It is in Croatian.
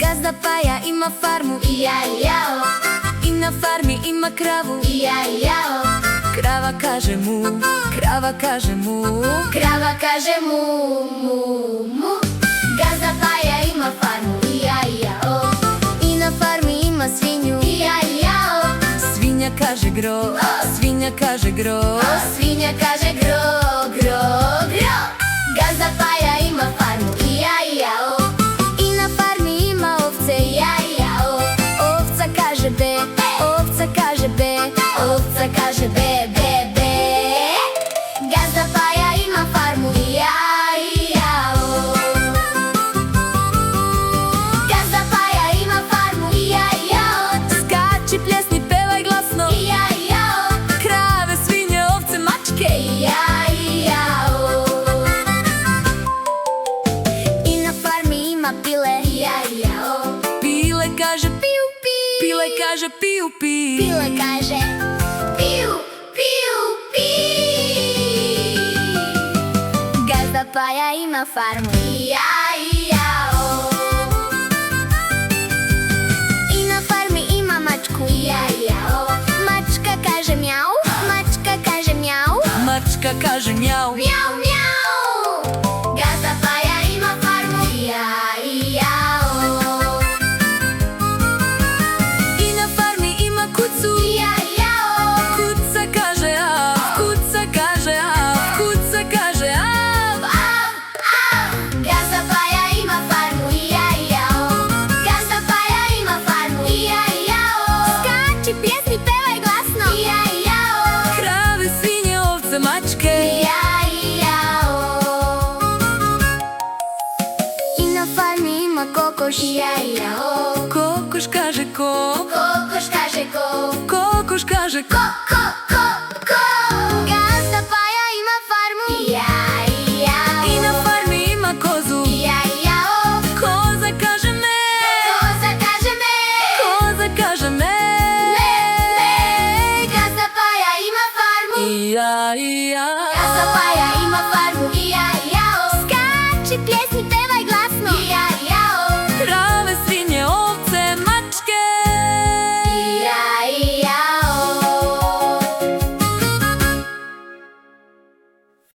Gazda Paja ima farmu Ia-iao, i na farmi ima kravu. ia-iao, Krava kaže mu, krava kaže mu. krava kaže mu, mu, mu. Gazda Paja ima farmu Ia-iao, I na farmi ima svinju. ia-iao, Svinja kaže gro, svinja kaže gro. svinja kaže gro, gro, gro. Gazda Paja ima farmu Ia-iao, I na farmi ima ovce. ia-iao, Ovca kaže be, ovca kaže be. ovca kaže be, be, be. Gazda Paja ima farmu Ia-iao, Gazda Paja ima farmu Ia-iao, Skači, pljesni, pevaj glasno. ia-iao, Krave, svinje, ovce, mačke. ia-iao, I na farmi ima pile. ia-iao. Pile kaže piu, pi. Pile kaže piu, pi. Pile kaže piu, piu, pi. Gazda Paja ima farmu. Ia-iao, I na farmi ima mačku. ia-iao, Mačka kaže mjau, mačka kaže mjau. Mačka kaže mjau. mjau, mjau. Gazda Paja ima farmu Ia-iao, I na farmi ima kucu. ia-iao, Kuca kaže av, kuca kaže av, kuca kaže av. au, au. Gazda Paja ima farmu Ia-iao, Gazda Paja ima farmu Ia-iao, Skači, pjesni, pevaj glasno. ia-iao, Krave, svinje, ovce, mačke. ia-iao. I na farmi ima kokoš. Ia-iao, Kokoš kaže ko, kokoš kaže ko, kokoš kaže ko. ko, ko,